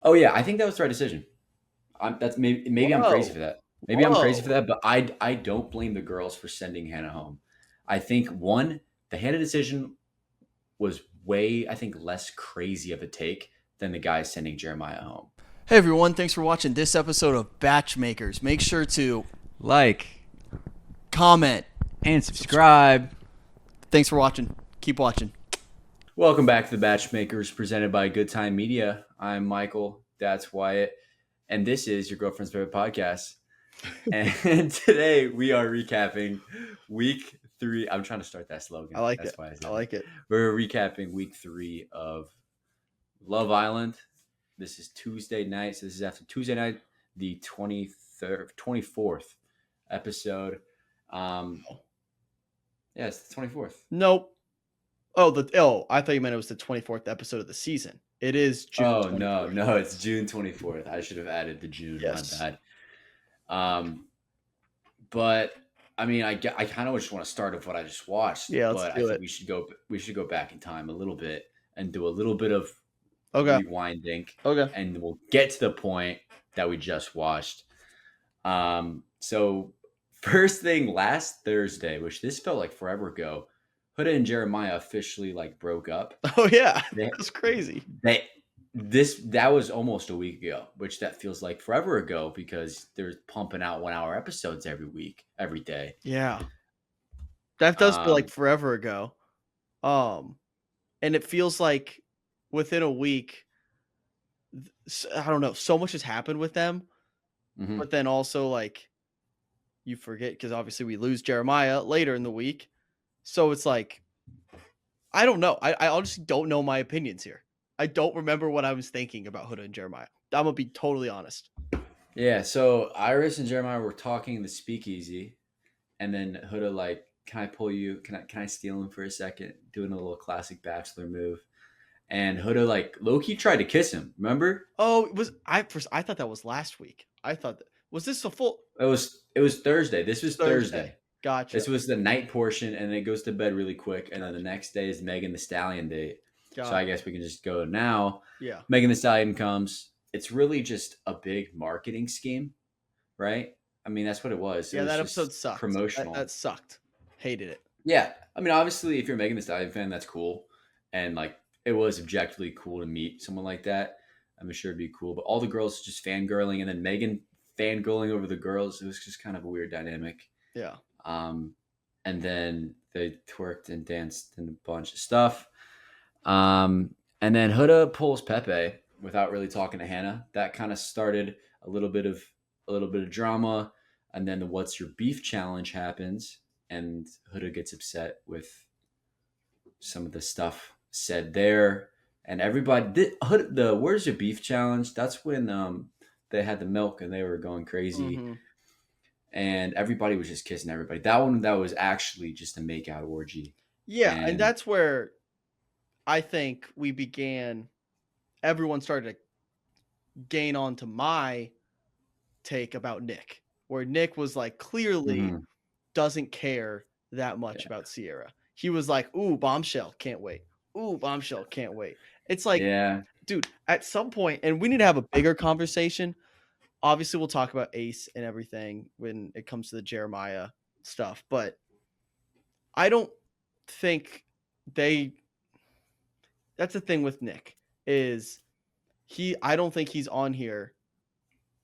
Oh yeah, I think that was the right decision. That's maybe I'm crazy Whoa, for that. Maybe I'm crazy for whoa. that, but I don't blame the girls for sending Hannah home. I think one, the Hannah decision was way, I think, less crazy of a take than the guy sending Jeremiah home. Hey everyone, thanks for watching this episode of BachMakers. Make sure to Like comment. and subscribe. Thanks for watching. Keep watching. Welcome back to the BachMakers presented by Good Time Media. I'm Michael, that's Wyatt, and this is your girlfriend's favorite podcast. And today we are recapping week 3. I'm trying to start that I slogan. like That's it. why I I said it. like it. We're recapping week 3 of Love Island. This is Tuesday night. So this is after Tuesday night, the 23rd, 24th episode. Um, yeah, it's the 24th. Nope. I thought you meant it was the 24th episode of the season. It is June Oh, no, 24th. no, it's June 24th. I should have added the June. My Yes. bad. Um, but I mean, I kind of just want to start with what I just watched, Yeah, let's but I do think it. we should go back in time a little bit and do a little bit of Okay. rewinding, Okay. and we'll get to the point that we just watched. So first thing last Thursday, which this felt like forever ago, Huda and Jeremiah officially like broke up. Oh yeah. They, That's crazy. they that was almost a week ago, which that feels like forever ago because they're pumping out 1 hour episodes every week, every day. Yeah. That does feel like Um, forever ago. Um, and it feels like within a week, I don't know, so much has happened with them, mhm. but then also like you forget because obviously we lose Jeremiah later in the week. So it's like, I don't know. I honestly don't know my opinions here. I don't remember what I was thinking about Huda and Jeremiah. I'm gonna be totally honest. Yeah, so Iris and Jeremiah were talking in the speakeasy, and then Huda like, "Can I pull you? Can I steal him for a second?" Doing a little classic bachelor move, and Huda like Loki tried to kiss him. Remember? Oh, it was I first I thought that was last week. I thought that was this a full It was Thursday. This was Thursday. Thursday. Gotcha. This was the night portion, and then it goes to bed really quick, and then the Gotcha. next day is Megan the Stallion date. So I Gotcha. guess we can just go now. Yeah. Megan the Stallion comes. It's really just a big marketing scheme, right? I mean, that's what it was. It Yeah, was that episode just sucked. That promotional. sucked. Hated it. Yeah, I mean, obviously, if you're a Megan Thee Stallion fan, that's cool, and like it was objectively cool to meet someone like that. I'm sure it'd be cool, but all the girls just fangirling, and then Megan fangirling over the girls. It was just kind of a weird dynamic. Yeah. Um, and then they twerked and danced and a bunch of stuff. And then Huda pulls Pepe without really talking to Hannah. That kind of started a little bit of drama, and then the "What's your beef?" challenge happens, and Huda gets upset with some of the stuff said there, and everybody did the "Where's your beef?" challenge. That's when they had the milk and they were going crazy, Mm-hmm. and everybody was just kissing everybody. That one that was actually just a make out orgy, Yeah, and and that's where I think everyone started to gain on to my take about Nick, where Nick was like clearly mhm, doesn't care that much yeah, about Sierra. He was like, "Ooh, bombshell, can't wait. Ooh, bombshell, can't wait." It's like, yeah, dude, at some point, and we need to have a bigger conversation. Obviously, we'll talk about Ace and everything when it comes to the Jeremiah stuff, but I don't think they. That's the thing with Nick is I don't think he's on here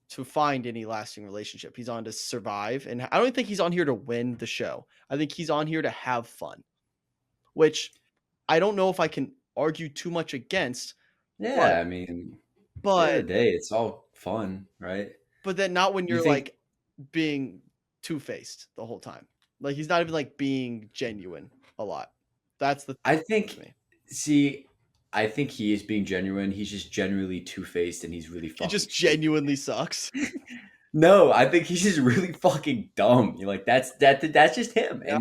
to find any lasting relationship. He's on to survive, and I don't think he's on here to win the show. I think he's on here to have fun, which I don't know if I can argue too much against, but yeah. I mean, at the end of but the day, it's all fun, right? but then not when You you're think? like being two-faced the whole time. Like he's not even like being genuine a lot. That's the I thing to think. me. See, I think he is being genuine. He's just genuinely two faced, and he's really He fucking just stupid. genuinely sucks. No, I think he's just really fucking dumb. You're like that's just him, Yeah.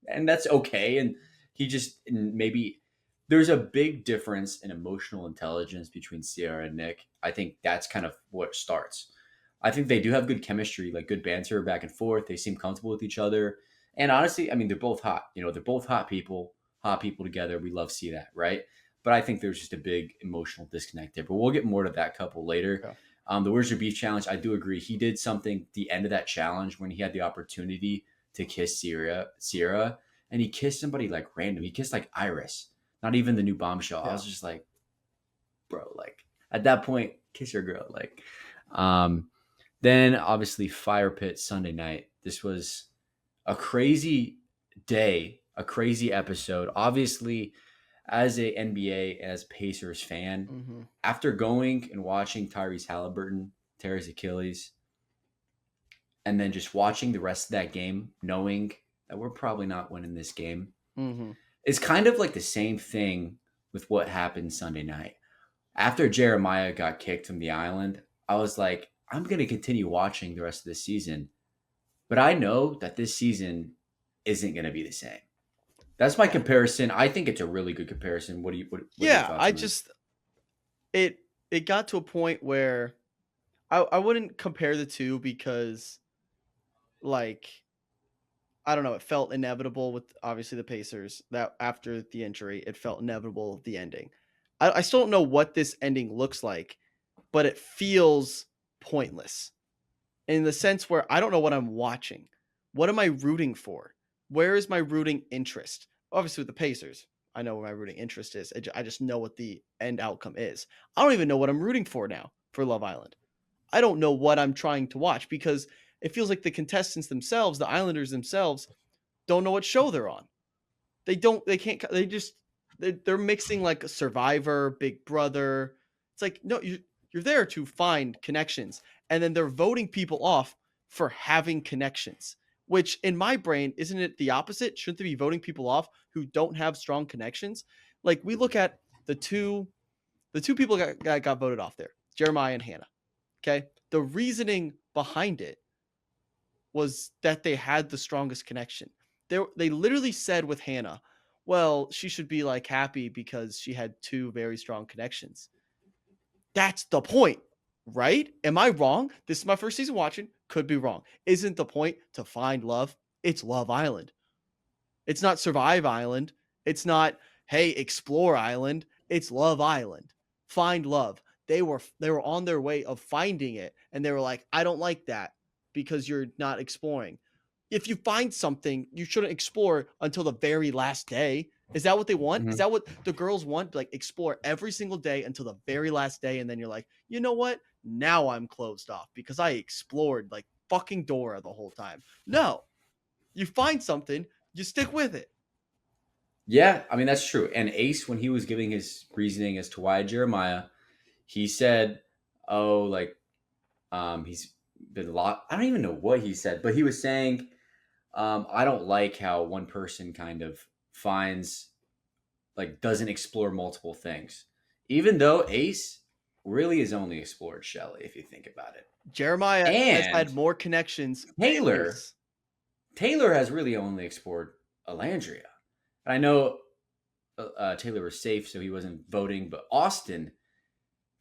and that's okay. And he just and maybe there's a big difference in emotional intelligence between Sierra and Nick. I think that's kind of what starts. I think they do have good chemistry, like good banter back and forth. They seem comfortable with each other, and honestly, I mean they're both hot. They're both hot people together. We love to see that, right? but I think there's just a big emotional disconnect there. But we'll get more to that couple later. Yeah. The Where's Your Beef challenge, I do agree. He did something at the end of that challenge when he had the opportunity to kiss Sierra, and he kissed somebody like random. He kissed like Iris, not even the new bombshell. I Yeah. was just like, bro, like at that point, kiss your girl. Like, then obviously Fire Pit Sunday night. This was a crazy day, a crazy episode. Obviously, as a NBA as Pacers fan, Mm-hmm. after going and watching Tyrese Halliburton tear his Achilles, and then just watching the rest of that game, knowing that we're probably not winning this game, Mm-hmm. it's kind of like the same thing with what happened Sunday night. After Jeremiah got kicked from the island, I was like, I'm going to continue watching the rest of this season, but I know that this season isn't going to be the same. That's my comparison. I think it's a really good comparison. What are your Yeah, thoughts I on that? just it got to a point where I wouldn't compare the two because like I don't know, it felt inevitable with obviously the Pacers that after the injury, it felt inevitable the ending. I still don't know what this ending looks like, but it feels pointless in the sense where I don't know what I'm watching. What am I rooting for? Where is my rooting interest? Obviously, with the Pacers, I know where my rooting interest is. I just know what the end outcome is. I don't even know what I'm rooting for now for Love Island. I don't know what I'm trying to watch because it feels like the contestants themselves, the Islanders themselves, don't know what show they're on. They can't, they're mixing like Survivor, Big Brother. It's like, no, you're there to find connections. And then they're voting people off for having connections, which in my brain, isn't it the opposite? Shouldn't they be voting people off who don't have strong connections? Like we look at the two people that got voted off there, Jeremiah and Hannah. Okay. The reasoning behind it was that they had the strongest connection. They literally said with Hannah, well, she should be like happy because she had two very strong connections. That's the point, right? Am I wrong? This is my first season watching. Could be wrong. Isn't the point to find love? It's Love Island. It's not Survive Island. It's not, hey, Explore Island. It's Love Island. Find love. They were on their way of finding it, and they were like, I don't like that because you're not exploring. If you find something, you shouldn't explore until the very last day. Is that what they want? Is Mhm. that what the girls want? Like explore every single day until the very last day, and then you're like, you know what? Now I'm closed off because I explored like fucking Dora the whole time. No, you find something, you stick with it. Yeah, I mean that's true. And Ace, when he was giving his reasoning as to why Jeremiah, he said, "Oh, like, he's been a lot." I don't even know what he said, but he was saying, "I don't like how one person kind of finds, like, doesn't explore multiple things, even though Ace really has only explored Shelly, if you think about it, Jeremiah has and had more connections than Taylor." Ace. Taylor has really only explored Alandria. And I know Taylor was safe, so he wasn't voting. But Austin,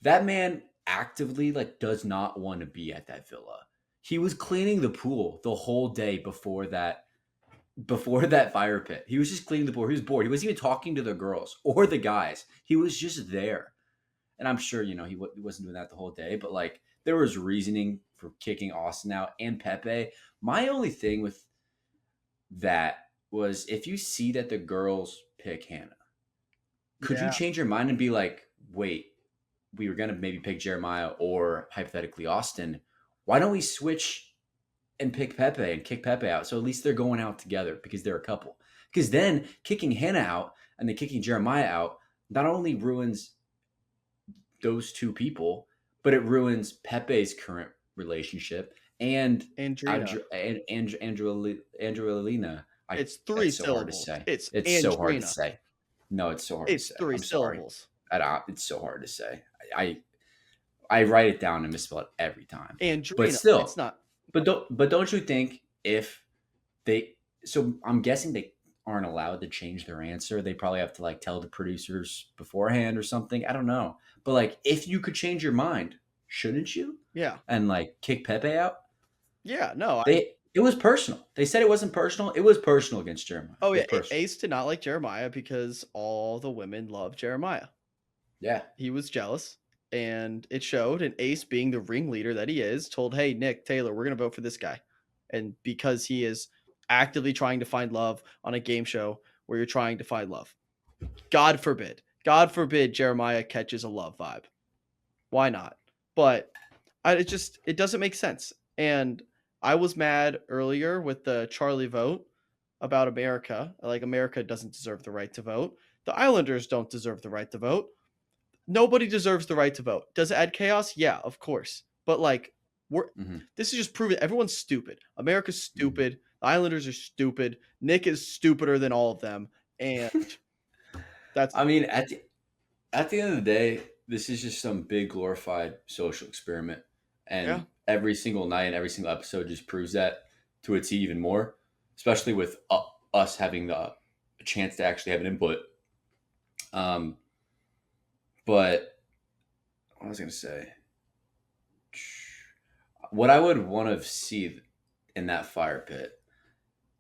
that man actively like does not want to be at that villa. He was cleaning the pool the whole day before that fire pit. He was just cleaning the pool. He was bored. He wasn't even talking to the girls or the guys. He was just there. And I'm sure he wasn't doing that the whole day. But like there was reasoning for kicking Austin out and Pepe. My only thing with that was if you see that the girls pick Hannah, could you Yeah. change your mind and be like, wait, we were gonna maybe pick Jeremiah or hypothetically Austin. Why don't we switch and pick Pepe and kick Pepe out? So at least they're going out together because they're a couple. Because then kicking Hannah out and then kicking Jeremiah out not only ruins those two people, but it ruins Pepe's current relationship and Andrina. Angelina. It's three That's so hard to syllables. say. It's It's so hard to Andrina. say. No, it's so hard to It's say. three I'm sorry. syllables. It's so hard to say. I I write it down and misspell it every time. But Andrina. It's still, not. but don't you think if they so I'm guessing they aren't allowed to change their answer. They probably have to like tell the producers beforehand or something. I don't know. But like if you could change your mind, shouldn't you? Yeah. And like kick Pepe out? Yeah. No. They It was personal. They said it wasn't personal. It was personal against Jeremiah. Oh It yeah, was personal. Ace did not like Jeremiah because all the women love Jeremiah. Yeah. He was jealous, and it showed. And Ace, being the ringleader that he is, told, "Hey, Nick Taylor, we're gonna vote for this guy," and because he is actively trying to find love on a game show where you're trying to find love, God forbid Jeremiah catches a love vibe. Why not? But it doesn't make sense. And I was mad earlier with the Charlie vote about America. Like, America doesn't deserve the right to vote. The Islanders don't deserve the right to vote. Nobody deserves the right to vote. Does it add chaos? Yeah, of course. But like, we're Mm-hmm. this is just proving everyone's stupid. America's stupid. The Islanders are stupid. Nick is stupider than all of them. And that's I mean, at the end of the day, this is just some big glorified social experiment, yeah. and every single night and every single episode just proves that to a T even more. Especially with us having the chance to actually have an input. Um, but what I was gonna say, what I would want to see in that fire pit,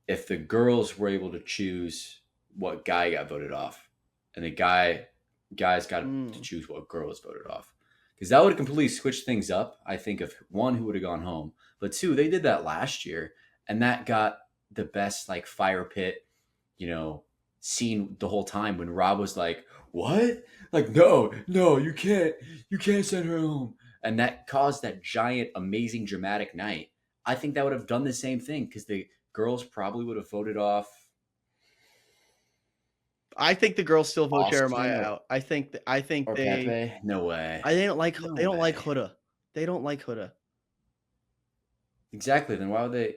if the girls were able to choose what guy got voted off, and the guys got to Mm. choose what girl was voted off, because that would completely switch things up. I think of one who would have gone home, but two, they did that last year, and that got the best like fire pit, you know, scene the whole time when Rob was like, "What? Like, no, you can't send her home," and that caused that giant, amazing, dramatic night. I think that would have done the same thing because the girls probably would have voted off I think the girls still vote Austin Jeremiah out. I think or Pepe. No way. they don't like No they don't like way. Huda. They don't like Huda. Exactly. Then why would they?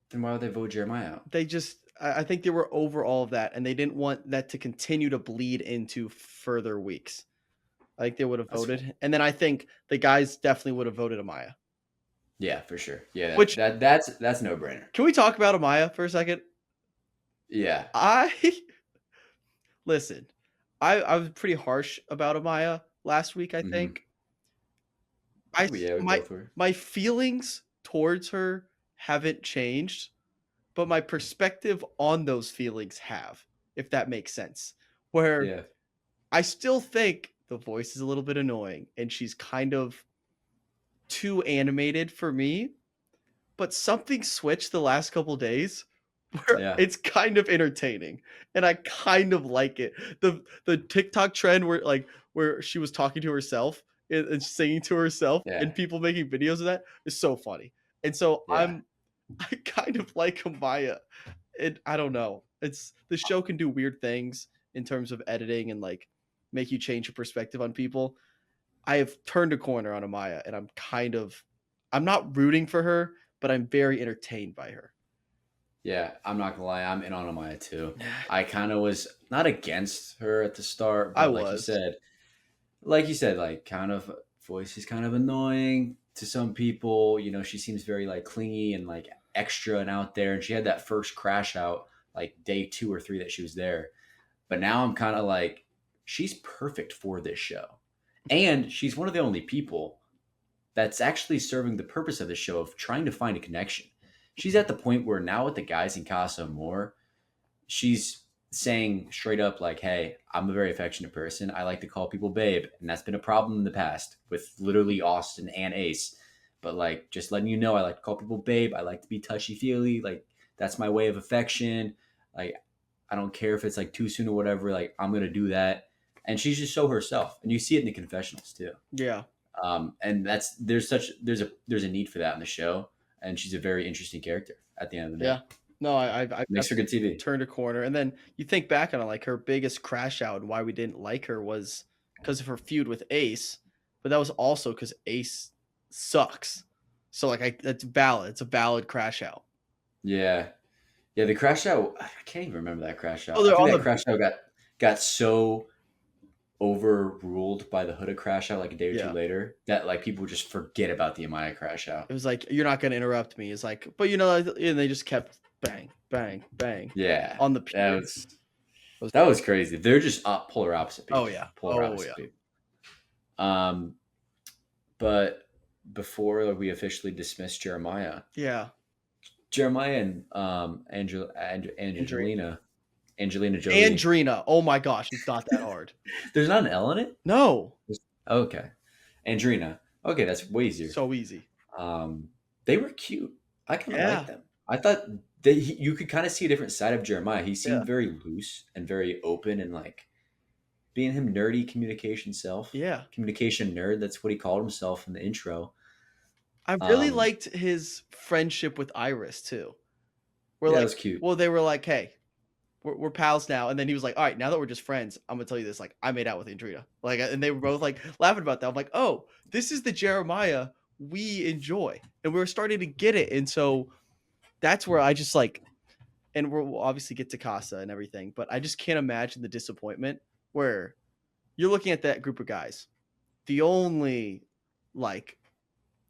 Then why would they vote Jeremiah out? They just I think they were over all of that, and they didn't want that to continue to bleed into further weeks. I think they would have That's voted, and then I think the guys definitely would have voted Amaya. yeah, for sure. Yeah, Which, that's no brainer. can we talk about Amaya for a second? Yeah. I listen. I was pretty harsh about Amaya last week. I Mm-hmm. think I Yeah, we my both were. my feelings towards her haven't changed, but my perspective on those feelings have, if that makes sense. Where Yeah. I still think the voice is a little bit annoying and she's kind of too animated for me, but something switched the last couple days where Yeah. it's kind of entertaining and I kind of like it. The TikTok trend where she was talking to herself and singing to herself Yeah. and people making videos of that is so funny. And so Yeah. I kind of like Amaya. I don't know. It's the show can do weird things in terms of editing and like make you change your perspective on people. I have turned a corner on Amaya, and I'm not rooting for her, but I'm very entertained by her. Yeah. I'm not gonna lie. I'm in on Amaya too. I kind of was not against her at the start, I but was. like you said, like kind of voice is kind of annoying to some people. You know, she seems very like clingy and like extra and out there. And she had that first crash out like day 2 or 3 that she was there. But now I'm kind of like, she's perfect for this show. And she's one of the only people that's actually serving the purpose of the show of trying to find a connection. She's at the point where now with the guys in Casa Amor, she's saying straight up like, hey, I'm a very affectionate person. I like to call people babe, and that's been a problem in the past with literally Austin and Ace. But like, just letting you know, I like to call people babe. I like to be touchy feely. Like, that's my way of affection. Like, I don't care if it's like too soon or whatever. Like, I'm gonna do that. And she's just so herself, and you see it in the confessionals too. Yeah. And that's there's a need for that in the show, and she's a very interesting character at the end of the day. Yeah. No, I Makes for good TV. turned a corner. And then you think back on it, like her biggest crash out and why we didn't like her was because of her feud with Ace, but that was also because Ace sucks. So like that's valid. It's a valid crash out. Yeah, yeah. The crash out. I can't even remember that crash Oh, out. I they're think on that the crash out got so overruled by the Huda crash out like a day or two yeah. later that like people just forget about the Amaya crash It out. was like you're not gonna interrupt me. It's like, but you know, and they just kept bang, bang, bang Yeah, on the that pier. that was crazy. They're just polar opposite people. Oh yeah. Polar Oh opposite yeah. people. Um, but before we officially dismiss Jeremiah, Yeah. Jeremiah and Andrea. Angelina Jolie. Andrina. Oh my gosh, it's not that hard. There's not an L in it. No. Okay, Andrina. Okay, that's way easier. So easy. Um, they were cute. I kind of Yeah. liked them. I thought that you could kind of see a different side of Jeremiah. He Yeah. seemed very loose and very open and like being him nerdy Yeah. communication nerd. That's what he called himself in the intro. I really liked his friendship with Iris too. We're Yeah, it like, was cute. well, they were like, hey, we're pals now. And then he was like, all right, now that we're just friends, I'm gonna tell you this. Like, I made out with Andrea. Like, and they were both like laughing about that. I'm like, oh, this is the Jeremiah we enjoy. And we were starting to get it. And so that's where I just like, and we'll obviously get to Casa and everything, but I just can't imagine the disappointment where you're looking at that group of guys. The only like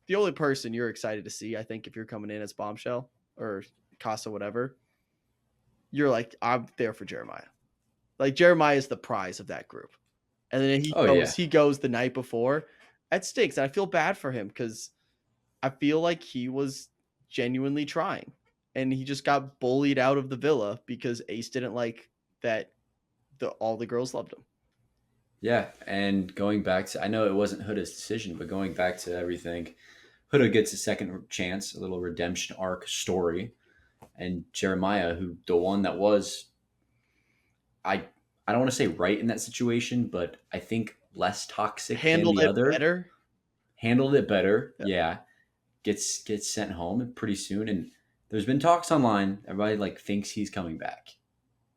the only person you're excited to see, I think, if you're coming in as Bombshell or Casa, whatever, you're like, I'm there for Jeremiah. Like Jeremiah is the prize of that group. And then Oh yeah, he goes the night before. That stinks. And I feel bad for him because I feel like he was genuinely trying. And he just got bullied out of the villa because Ace didn't like that all the girls loved him. yeah. And going back to, I know it wasn't Huda's decision, but going back to everything, Huda gets a second chance, a little redemption arc story, and Jeremiah, who the one that was, I I don't want to say right in that situation, but I think less toxic than Handled the it other, better. handled it better. Yeah. Yeah, gets sent home pretty soon, and there's been talks online. Everybody like thinks he's coming back.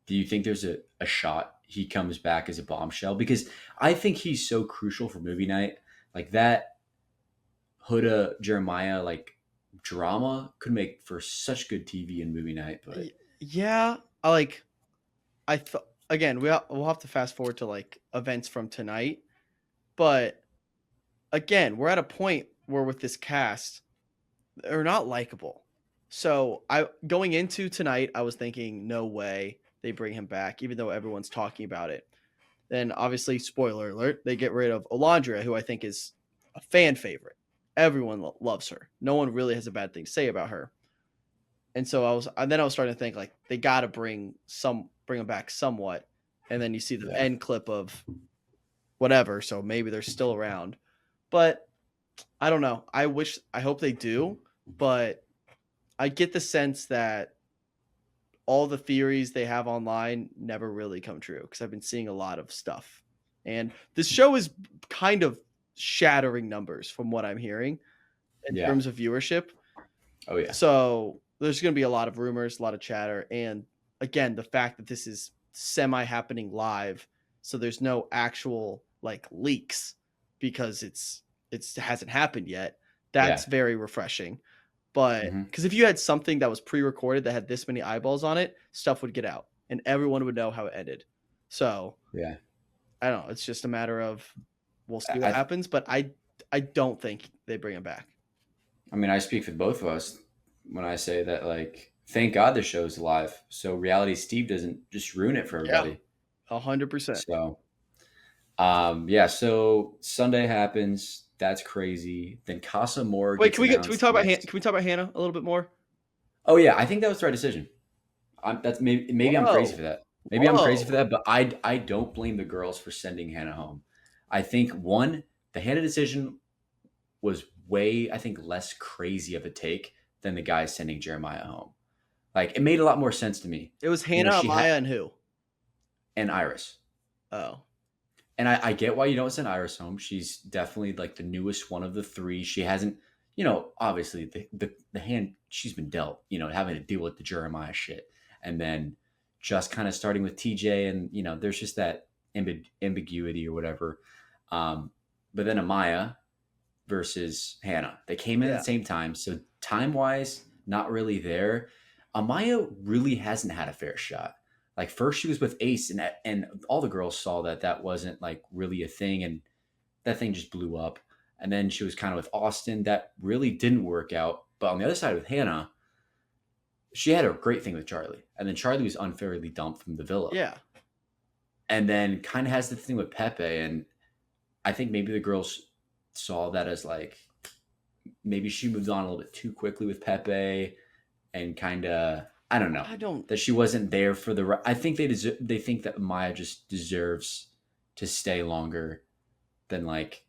Do you think there's a shot he comes back as a bombshell? Because I think he's so crucial for movie night. Like that Huda Jeremiah like drama could make for such good TV and movie night. But Yeah, I thought again, we'll have to fast forward to like events from tonight, but again, we're at a point where with this cast, they're not likable. So I going into tonight, I was thinking, no way they bring him back, even though everyone's talking about it. Then obviously, spoiler alert, they get rid of Alondra, who I think is a fan favorite. Everyone loves her. No one really has a bad thing to say about her. And so I was starting to think like they got to bring him back somewhat. And then you see the end clip of whatever, so maybe they're still around. But I don't know. I hope they do, but I get the sense that all the theories they have online never really come true because I've been seeing a lot of stuff. And this show is kind of shattering numbers from what I'm hearing in terms of viewership. Oh yeah. So there's going to be a lot of rumors, a lot of chatter, and again, the fact that this is semi happening live, so there's no actual like leaks because it hasn't happened yet. That's very refreshing. But because if you had something that was pre-recorded that had this many eyeballs on it, stuff would get out and everyone would know how it ended. So Yeah. I don't know. It's just a matter of we'll see what happens, but I don't think they bring him back. I mean, I speak for both of us when I say that, like, thank God the show's live, so Reality Steve doesn't just ruin it for everybody. 100%. So, yeah. So Sunday happens. That's crazy. Then Casa Amor. Wait, can we talk about can we talk about Hannah a little bit more? Oh yeah, I think that was the right decision. That's maybe I'm crazy for that. Maybe I'm crazy for that, but I don't blame the girls for sending Hannah home. I think one, the Hannah decision was way, I think, less crazy of a take than the guys sending Jeremiah home. Like it made a lot more sense to me. It was Hannah, Amaya, and who? And Iris. Oh. And I get why you don't send Iris home. She's definitely like the newest one of the three. She hasn't, obviously the hand she's been dealt, having to deal with the Jeremiah shit. And then just kind of starting with TJ and, there's just that ambiguity or whatever. But then Amaya versus Hannah, they came in at the same time. So time-wise, not really there. Amaya really hasn't had a fair shot. Like first she was with Ace and all the girls saw that wasn't like really a thing and that thing just blew up. And then she was kind of with Austin. That really didn't work out. But on the other side with Hannah, she had a great thing with Charlie. And then Charlie was unfairly dumped from the villa. Yeah. And then kind of has the thing with Pepe. And I think maybe the girls saw that as like maybe she moved on a little bit too quickly with Pepe. and kind of, I don't know, I don't. that she wasn't there for the. I think they think that Maya just deserves to stay longer than like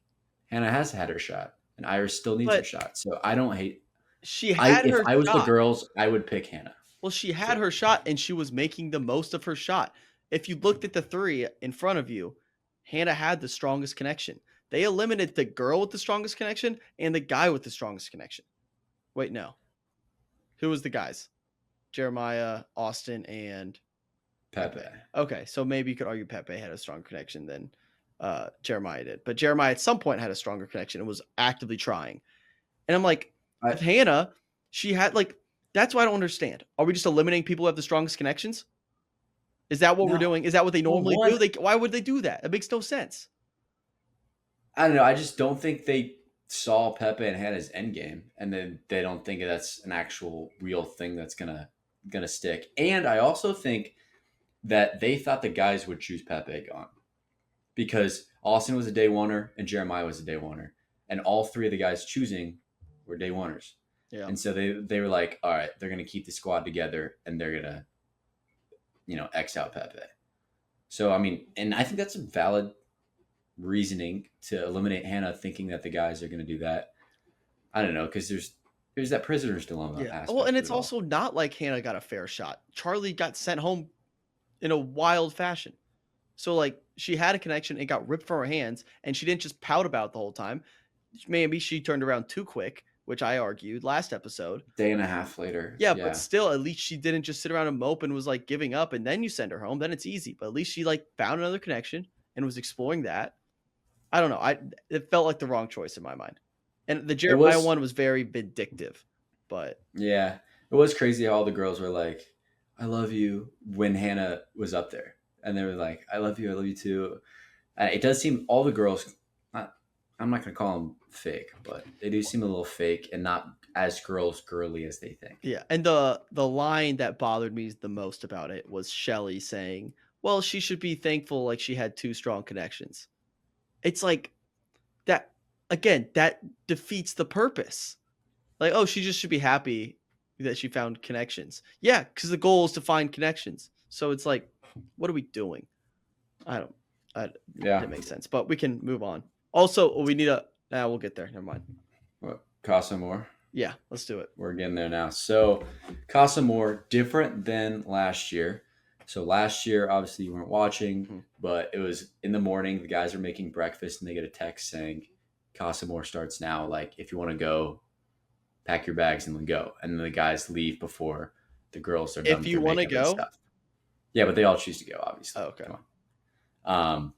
Hannah has had her shot, and Iris still needs her But shot. So I don't hate. she I had if her I was the shot. girls, I would pick Hannah Well, she had too. her shot and she was making the most of her shot. If you looked at the three in front of you, Hannah had the strongest connection. They eliminated the girl with the strongest connection and the guy with the strongest connection. Wait, no. Who was the guys? Jeremiah, Austin, and Pepe. Okay, so maybe you could argue Pepe had a stronger connection than Jeremiah did. But Jeremiah at some point had a stronger connection and was actively trying. And I'm like, I, with Hannah, she had like, that's why I don't understand. Are we just eliminating people who have the strongest connections? Is that what we're no, doing? Is that what they well, normally do? one, Why would they do that? It makes no sense. I don't know. I just don't think they saw Pepe and Hannah's endgame, and then they don't think that's an actual real thing that's gonna stick. And I also think that they thought the guys would choose Pepe gone because Austin was a day oneer and Jeremiah was a day oneer, and all three of the guys choosing were day oneers. Yeah. And so they were like, all right, they're gonna keep the squad together, and they're gonna X out Pepe. So I mean, and I think that's a valid reasoning to eliminate Hannah, thinking that the guys are going to do that. I don't know because there's that prisoner's dilemma Yeah. aspect. Well, and to it's it all. also not like Hannah got a fair shot. Charlie got sent home in a wild fashion. So like she had a connection and got ripped from her hands, and she didn't just pout about it the whole time. Maybe she turned around too quick, which I argued last episode. Day and a half later. Yeah, but Yeah. still, at least she didn't just sit around and mope and was like giving up, and then you send her home. Then it's easy. But at least she like found another connection and was exploring that. I don't know. It felt like the wrong choice in my mind. And the It Jeremiah was one was very vindictive, but yeah. It was crazy how all the girls were like, "I love you" when Hannah was up there, and they were like, "I love you too." And it does seem all the girls. Not, I'm not gonna call them fake, but they do seem a little fake and not as girly as they think. yeah. And the line that bothered me the most about it was Shelly saying, "Well, she should be thankful like she had two strong connections." It's like that again, that defeats the purpose. Like, oh, she just should be happy that she found connections. Yeah, because the goal is to find connections. So it's like, what are we doing? I don't. Yeah. That makes sense. But we can move on. Also, we need a. Nah, we'll get there. Never mind. What? Casa Amor? Yeah, let's do it. We're getting there now. So, Casa Amor, different than last year. So, last year, obviously, you weren't watching, Mhm. but it was in the morning. The guys are making breakfast and they get a text saying, Casa Amor starts now. Like, if you want to go, pack your bags and then go. And then the guys leave before the girls are done If with you their want to makeup and go, stuff. Yeah, but they all choose to go, obviously. oh, okay. Come on.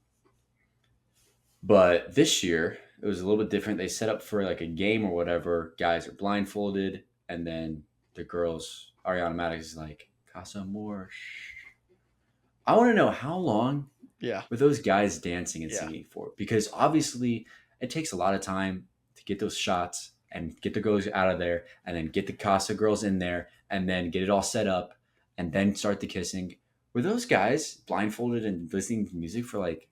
But this year, it was a little bit different. They set up for like a game or whatever. Guys are blindfolded, and then the girls, Ariana Madix is like, Casa Amor. Shh. I want to know how long Yeah, were those guys dancing and Yeah. singing for? Because obviously, it takes a lot of time to get those shots and get the girls out of there, and then get the Casa girls in there, and then get it all set up, and then start the kissing. Were those guys blindfolded and listening to music for like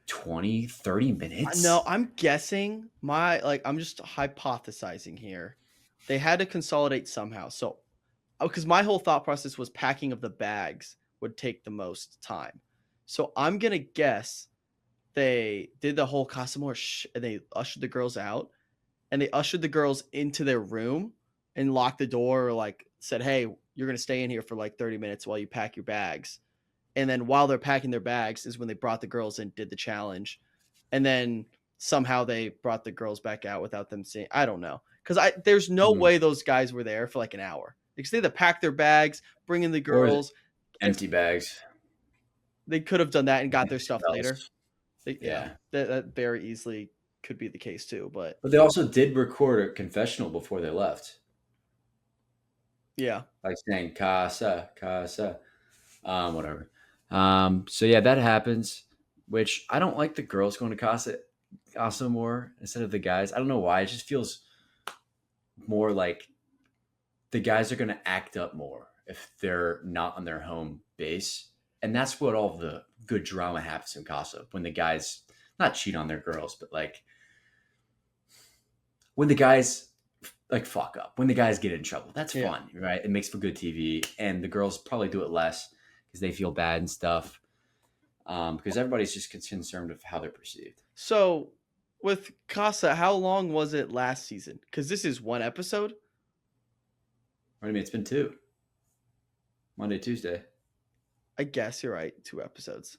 20, 30 minutes? no, I'm guessing I'm just hypothesizing here. They had to consolidate somehow. So, because my whole thought process was packing of the bags would take the most time. So I'm gonna guess they did the whole Casamore and they ushered the girls out and they ushered the girls into their room and locked the door or like said, "Hey, you're gonna stay in here for like 30 minutes while you pack your bags." And then while they're packing their bags is when they brought the girls in, did the challenge, and then somehow they brought the girls back out without them seeing. I don't know because there's no Hmm. way those guys were there for like an hour because they had to pack their bags, bring in the Or girls. empty bags. They could have done that and got their stuff Bells. later. Yeah. That very easily could be the case too. But But they also did record a confessional before they left. yeah, Like saying Casa, Casa. Whatever. So yeah, that happens. Which I don't like the girls going to Casa more instead of the guys. I don't know why. It just feels more like the guys are going to act up more if they're not on their home base. And that's what all the good drama happens in Casa when the guys not cheat on their girls, but like when the guys like fuck up, when the guys get in trouble. That's Yeah. fun, right? It makes for good TV, and the girls probably do it less because they feel bad and stuff. Because everybody's just concerned with how they're perceived. So with Casa, how long was it last season? Because this is one episode. What do you mean? It's been 2. Monday, Tuesday. I guess you're right. 2 episodes.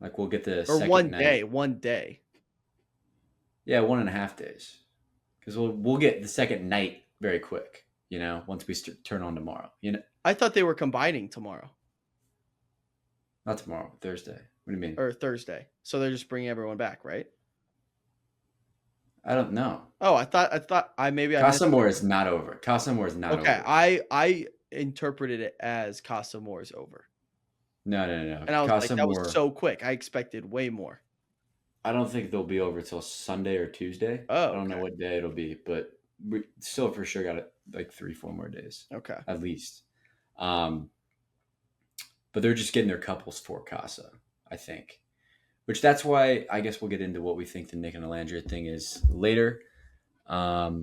Like we'll get the Or second one night. day. One day. Yeah, 1.5 days. Because we'll get the second night very quick. Once we turn on tomorrow. I thought they were combining tomorrow Not tomorrow, Thursday. What do you mean? or Thursday. So they're just bringing everyone back, right? I don't know. Oh, I thought I Casa Amor is not over. Casa Amor is not over. Okay, I interpreted it as Casa Amor is over. No. And I was Casa like, that Amor, was so quick. I expected way more. I don't think they'll be over till Sunday or Tuesday. Oh, I don't know okay. what day it'll be, but we still for sure got it like 3-4 more days. Okay. At least. But they're just getting their couples for Casa, I think. Which that's why I guess we'll get into what we think the Nick and Alandria thing is later. But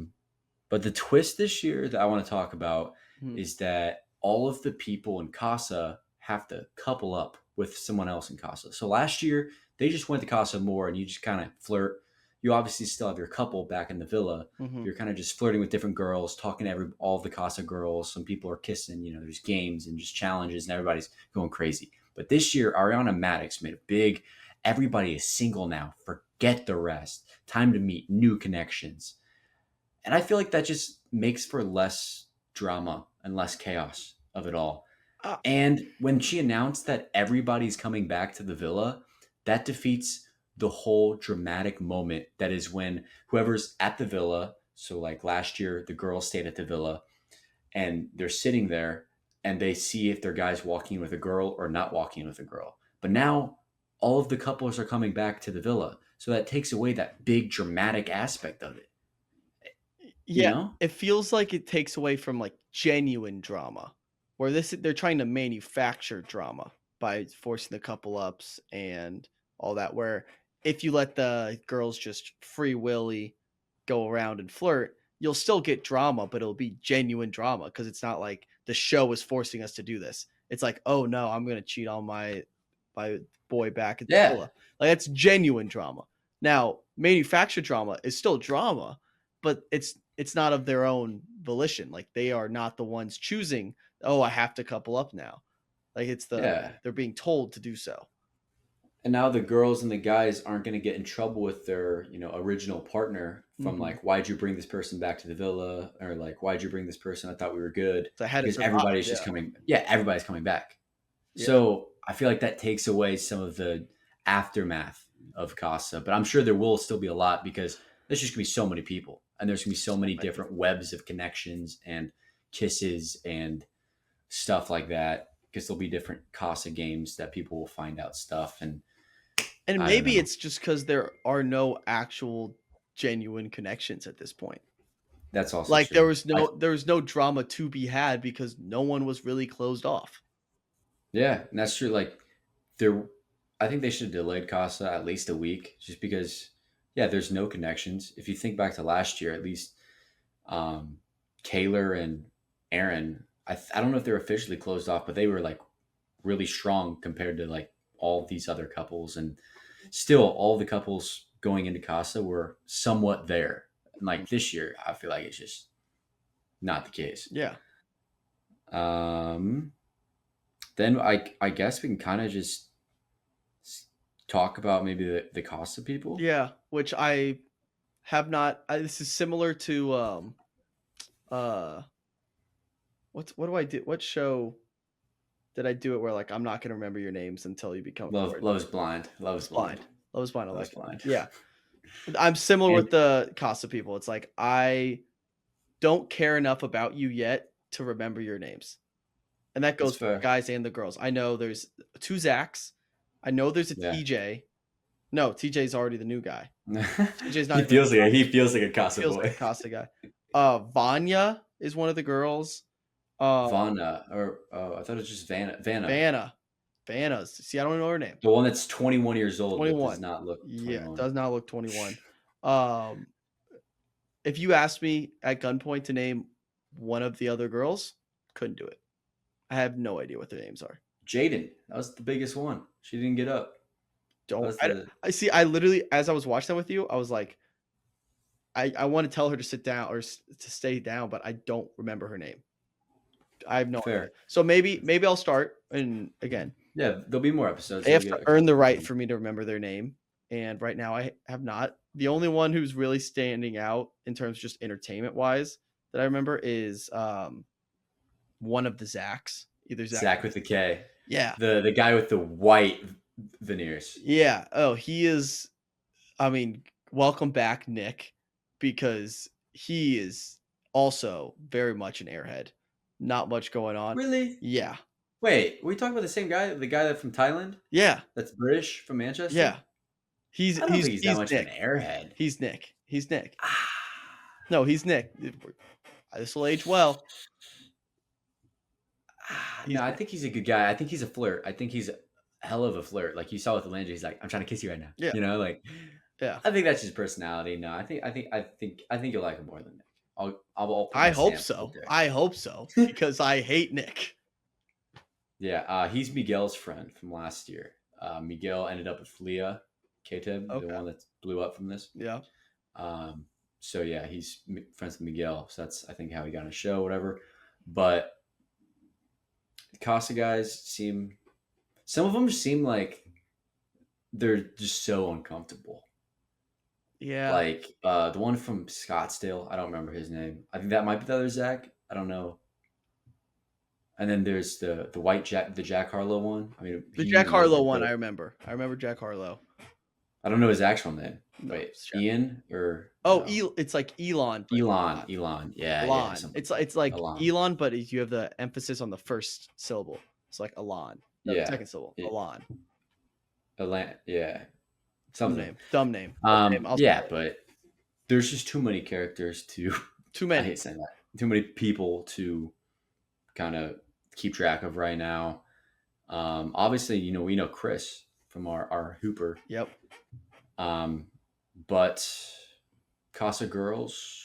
the twist this year that I want to talk about is that all of the people in Casa have to couple up with someone else in Casa. So last year, they just went to Casa Amor and you just kind of flirt. You obviously still have your couple back in the villa. Mhm. You're kind of just flirting with different girls, talking to all of the Casa girls. Some people are kissing. There's games and just challenges, and everybody's going crazy. But this year, Ariana Madix made a big. Everybody is single now. Forget the rest. Time to meet new connections. And I feel like that just makes for less drama and less chaos of it all. And when she announced that everybody's coming back to the villa, that defeats the whole dramatic moment that is when whoever's at the villa, so like last year, the girls stayed at the villa and they're sitting there and they see if their guy's walking with a girl or not walking with a girl. But now all of the couples are coming back to the villa. So that takes away that big dramatic aspect of it. Yeah, it feels like it takes away from like genuine drama, where they're trying to manufacture drama by forcing the couple ups and all that. Where if you let the girls just free willy go around and flirt, you'll still get drama, but it'll be genuine drama because it's not like the show is forcing us to do this. It's like, oh no, I'm gonna cheat on my boy back at the villa. Like that's genuine drama. Now, manufactured drama is still drama, but it's not of their own volition. Like they are not the ones choosing, oh, I have to couple up now. Like they're being told to do so. And now the girls and the guys aren't going to get in trouble with their, original partner from like, why'd you bring this person back to the villa? Or like, why'd you bring this person? I thought we were good. So because everybody's just coming. Yeah, everybody's coming back. Yeah. So I feel like that takes away some of the aftermath of Casa. But I'm sure there will still be a lot because there's just going to be so many people. And there's going to be so many different webs of connections and kisses and stuff like that. Because there'll be different Casa games that people will find out stuff. And maybe it's just because there are no actual genuine connections at this point. That's also like true. there was no drama to be had because no one was really closed off. Yeah, and that's true. Like I think they should have delayed Casa at least a week just because there's no connections. If you think back to last year, at least Kaylor and Aaron, I don't know if they're officially closed off, but they were like really strong compared to like all these other couples. And still all the couples going into Casa were somewhat there. And like this year, I feel like it's just not the case. Yeah. Then I guess we can kind of just talk about maybe the Casa people. Yeah, which I have not. This is similar to what do I do? What show did I do it where like I'm not gonna remember your names until you become Love is Blind. Love is Blind. Love is Blind. Love is Blind. Yeah, I'm similar with the Casa people. It's like I don't care enough about you yet to remember your names, and that goes for the guys and the girls. I know there's 2 Zachs. I know there's a TJ. No, TJ's already the new guy. TJ's not. He feels like a Casa boy. Like a Casa guy. Vanya is one of the girls. Vanna, or I thought it was just Vanna. Vanna's. See, I don't know her name. The one that's 21 years old. 21. Does not look 21. Yeah, does not look 21. if you asked me at gunpoint to name one of the other girls, couldn't do it. I have no idea what their names are. Jaden, that was the biggest one. She didn't get up. That Don't was the I see? I literally, as I was watching that with you, I was like, I want to tell her to sit down or to stay down, but I don't remember her name. I have no idea. fair. So maybe I'll start. And again, Yeah, there'll be more episodes. they You'll have get to a earn couple the right of for me to remember their name. And right now I have not. The only one who's really standing out in terms of just entertainment wise that I remember is one of the Zachs. Either Zach. Zach with the K. Yeah. The guy with the white veneers. Yeah. Oh, he is. I mean, welcome back, Nick, because he is also very much an airhead. Not much going on. Really? Yeah. Wait, were we talking about the same guy? The guy that from Thailand? Yeah. That's British from Manchester? Yeah. He's I don't think he's that much Nick. of an airhead. He's Nick. He's Nick. Ah, No, he's Nick. This will age well. no, I think he's a good guy. I think he's a flirt. I think he's a hell of a flirt. Like you saw with the Landry, he's like, I'm trying to kiss you right now. Yeah. You know, like Yeah. I think that's his personality. No, I think you'll like him more than Nick. I'll put I my hope stamp so. right there. I hope so because I hate Nick. Yeah, he's Miguel's friend from last year. Miguel ended up with Leah Kateb, Okay. the one that blew up from this. Yeah. So yeah, he's friends with Miguel. So that's I think how he got on a show, whatever. But the Casa guys some of them seem like they're just so uncomfortable. Yeah. Like the one from Scottsdale, I don't remember his name. I think that might be the other Zach. I don't know. And then there's the Jack Harlow one. I mean, The he Jack was Harlow like one, the- I remember. I remember Jack Harlow. I don't know his actual name. No, Wait, it's Jack. Ian or Oh, no. it's like Elon. but Elon. not. Elon. Yeah, Elon. yeah. something. It's like Elon. Elon, but you have the emphasis on the first syllable. It's like Elon. No, the Yeah. second syllable. Yeah. Elon. Yeah. Dumb Something. name. Dumb name. I'll Yeah, spell it. but there's just too many characters to. Too I many. hate saying that. Too many people to kind of keep track of right now. Obviously, we know Chris from our Hooper. Yep. But Casa Girls,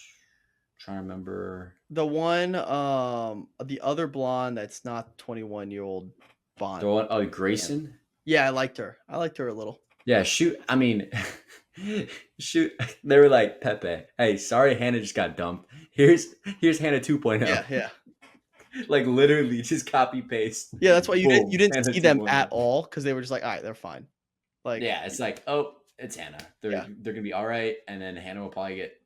trying to remember. The one, the other blonde that's not 21-year-old Bond. The one, oh, Grayson. Yeah, I liked her. I liked her a little. Yeah, shoot. I mean, shoot. They were like, Pepe, hey, sorry Hannah just got dumped. Here's Hannah 2.0. Yeah. Like literally just copy paste. Yeah, that's why you Boom, didn't Hannah see them 2.0. at all because they were just like, all right, they're fine. Like, Yeah, it's like, oh, it's Hannah. They're Yeah. they're gonna be all right, and then Hannah will probably get.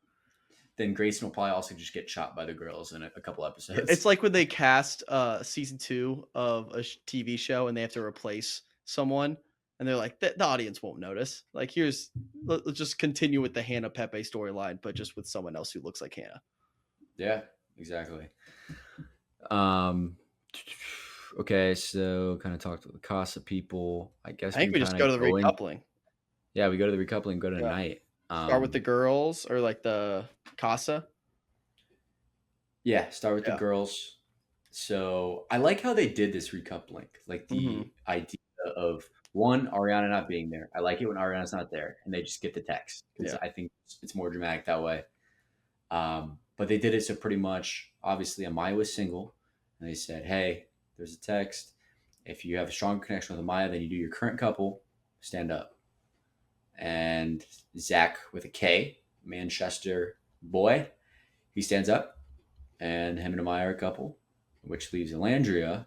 Then Grayson will probably also just get shot by the girls in a couple episodes. it's like when they cast season 2 of a TV show and they have to replace someone, and they're like, the audience won't notice. Like, let's just continue with the Hannah Pepe storyline, but just with someone else who looks like Hannah. Yeah, exactly. Okay, so kind of talk to the Casa people. I guess I think we just kinda go to the recoupling. Yeah, we go to the recoupling, go to Yeah. night. Start with the girls or like the Casa. Yeah, start with Yeah. the girls. So I like how they did this recoupling. Like the Mhm. idea of one, Ariana not being there. I like it when Ariana's not there and they just get the text. Because Yeah. I think it's more dramatic that way. But they did it so pretty much, obviously, Amaya was single. And they said, hey, there's a text. If you have a strong connection with Amaya, then you do your current couple, stand up. And Zach with a K, Manchester boy, he stands up. And him and Amaya are a couple, which leaves Elandria,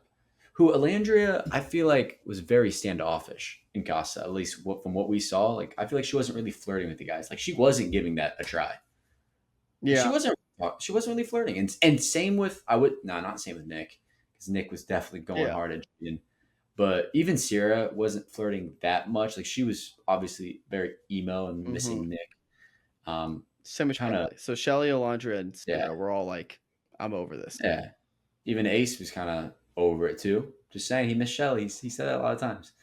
who I feel like was very standoffish in Casa, at least from what we saw. Like, I feel like she wasn't really flirting with the guys. Like, she wasn't giving that a try. Yeah. She wasn't really flirting. And same with, not same with Nick, because Nick was definitely going Yeah. hard at Jaden. But even Sierra wasn't flirting that much. Like, she was obviously very emo and missing Nick. Same with kinda- Shelly. So Shelly, Alondra, and Sarah Yeah. were all like, I'm over this. Yeah. Even Ace was kind of over it too. Just saying, he missed Shelly. He said that a lot of times.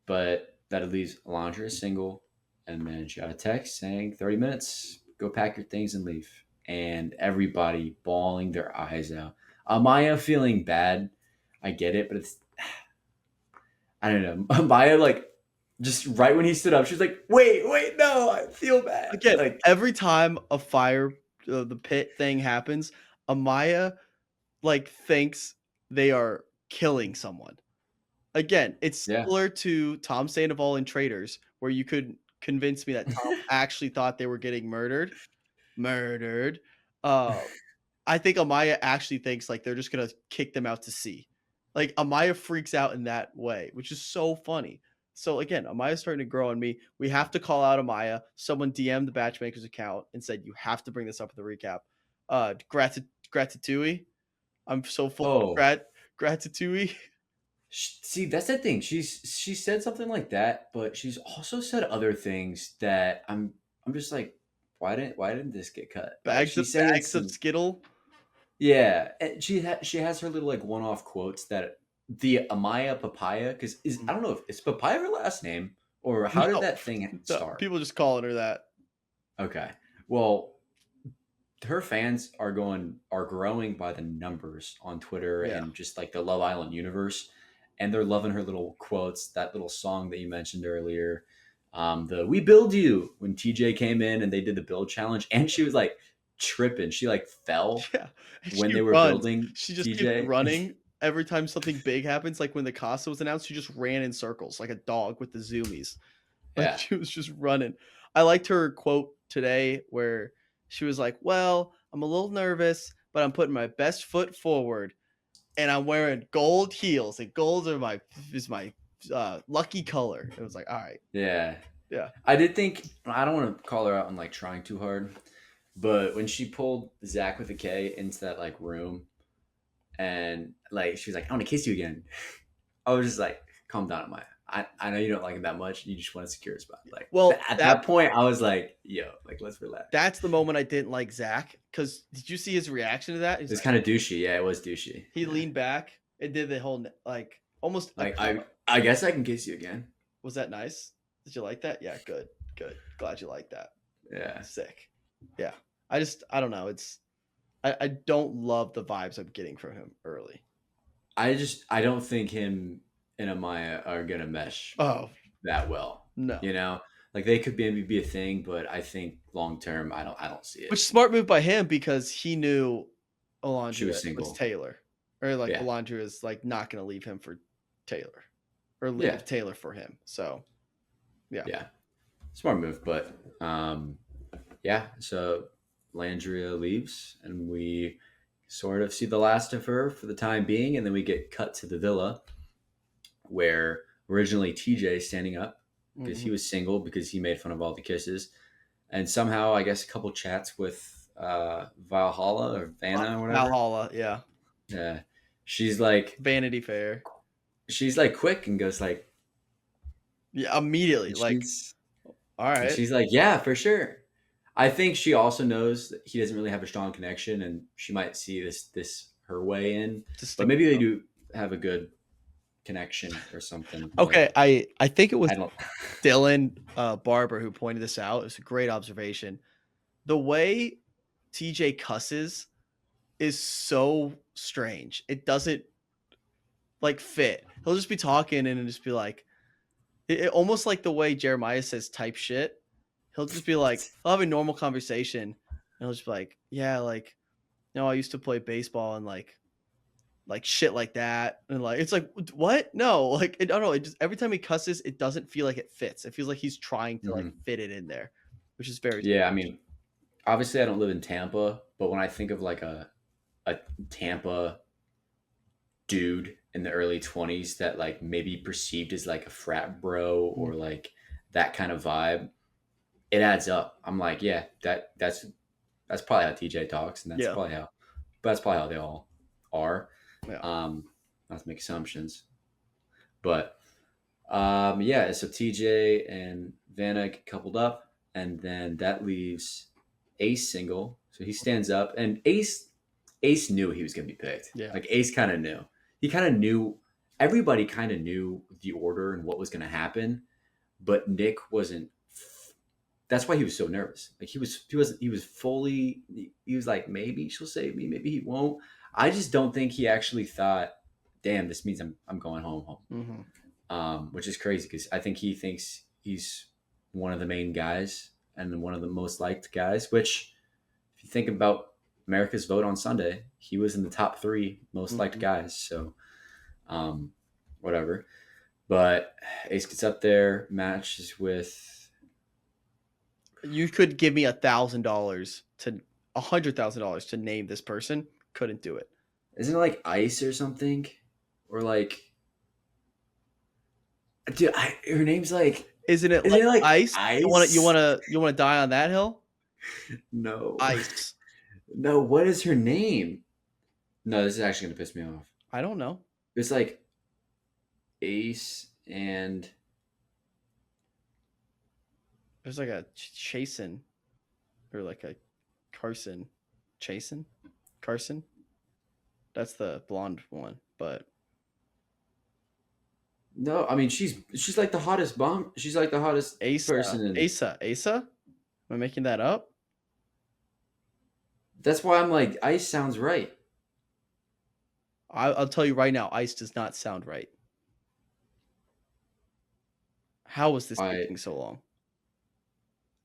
But that leaves Alondra single. And then she got a text saying 30 minutes, go pack your things and leave. And everybody bawling their eyes out. Amaya feeling bad. I get it, but it's, I don't know. Amaya, like, Just right when he stood up, she was like, "Wait, no, I feel bad." Again, Like, every time a fire, the pit thing happens, Amaya like thinks they are killing someone. Again, it's yeah, similar to Tom Sandoval in Traitors, where you could convince me that Tom actually thought they were getting murdered. Uh, I think Amaya actually thinks like they're just gonna kick them out to sea. Like Amaya freaks out in that way, which is so funny. So again, Amaya's starting to grow on me. We have to call out Amaya. Someone DM'd the BachMakers account and said you have to bring this up in the recap. Gratitouille. I'm so full of oh, gratitouille. see, that's the thing. She said something like that, but she's also said other things that I'm just like, why didn't this get cut? Like she said Bags of some, Skittle. yeah, and she has her little like one off quotes that the Amaya Papaya, because is I don't know if it's Papaya her last name, or how did No, that thing no, start? people just calling her that. Okay, well, her fans are growing by the numbers on Twitter Yeah. and just like the Love Island universe, and they're loving her little quotes. That little song that you mentioned earlier, the "We Build You" when TJ came in and they did the build challenge, and she was like tripping. She like fell Yeah. And when she they were runs. building She just keeps TJ. running every time something big happens. Like when the Casa was announced, she just ran in circles like a dog with the zoomies. Like Yeah, she was just running. I liked her quote today where she was like, "Well, I'm a little nervous, but I'm putting my best foot forward, and I'm wearing gold heels, and gold are my lucky color." It was like, all right, yeah. yeah, I did think I don't want to call her out on like trying too hard, but when she pulled Zach with a K into that like room and like she was like, "I want to kiss you again." I was just like, "Calm down, Maya. I know you don't like him that much. You just want to secure a spot." Like well, at that point, I was like, "Yo, like let's relax." that's the moment I didn't like Zach because did you see his reaction to that? He's It's like, kind of douchey. Yeah, it was douchey. he Yeah. leaned back and did the whole like almost Like I guess I can kiss you again. was that nice? Did you like that? Yeah, good, good. Glad you like that. Yeah. Sick. Yeah, I don't know. I don't love the vibes I'm getting from him early. I don't think him and Amaya are gonna mesh Oh that well. no. You know, like they could maybe be a thing, but I think long term, I don't see it. Which smart move by him because he knew She Alondra was was single. Taylor. Or like Yeah. Alondra is like not gonna leave him for Taylor. Or Yeah. leave Taylor for him. So yeah. Yeah. Smart move, but yeah. So Landria leaves, and we sort of see the last of her for the time being, and then we get cut to the villa where originally TJ is standing up because he Mhm. was single because he made fun of all the kisses, and somehow I guess a couple chats with Valhalla or Vanna or whatever. Valhalla, yeah. Yeah, she's like Vanity Fair. quick and goes like, Yeah, immediately. and Like, she's all right. yeah, for sure. I think she also knows that he doesn't really have a strong connection, and she might see this her way in. But Distinct. maybe they do have a good connection or something. Okay, Like I think it was I don't. Dylan Barber who pointed this out. It's a great observation. The way TJ cusses is so strange. It doesn't like fit. He'll just be talking and it'll just be like almost like the way Jeremiah says type shit. He'll just be like, I'll have a normal conversation and he'll just be like, yeah, like, I used to play baseball and like shit like that. And like, it's like, what? No, like, I don't know. It just, every time he cusses, it doesn't feel like it fits. It feels like he's trying to like Mhm. fit it in there, which is very Yeah, I strange. mean, obviously I don't live in Tampa, but when I think of like a Tampa dude in the early 20s that like maybe perceived as like a frat bro or like that kind of vibe, it adds up. I'm like, yeah, that's probably how TJ talks, and Yeah. that's probably how they all are. Yeah. Not to make assumptions, but yeah. So TJ and Vanna get coupled up, and then that leaves Ace single. So he stands up, and Ace knew he was going to be picked. Yeah. Like Ace kind of knew. He kind of knew. Everybody kind of knew the order and what was going to happen, but Nick wasn't. That's why he was so nervous. Like he was fully. He was like, maybe she'll save me, maybe he won't. I just don't think he actually thought, damn, this means I'm going home. Mm-hmm. which is crazy because I think he thinks he's one of the main guys and one of the most liked guys. Which, if you think about America's vote on Sunday, he was in the top three most liked Mhm. guys. So, um, whatever. But Ace gets up there, matches with. You could give me $1,000 to $100,000 to name this person. Couldn't do it. Isn't it like Ice or something? Or like. Dude, her name's like. Isn't it Isn't like it like ice? Ice? You wanna die on that hill? No. Ice. No, what is her name? No, this is actually going to piss me off. I don't know. It's like Ace and. There's like a Chasen or like a Carson. Chasen? Carson? That's the blonde one, but No, I mean she's like the hottest bomb. She's like the hottest Asa. person, and Asa? Am I making that up? that's why I'm like Ice sounds right. I'll tell you right now, ice does not sound right. How was this I taking so long?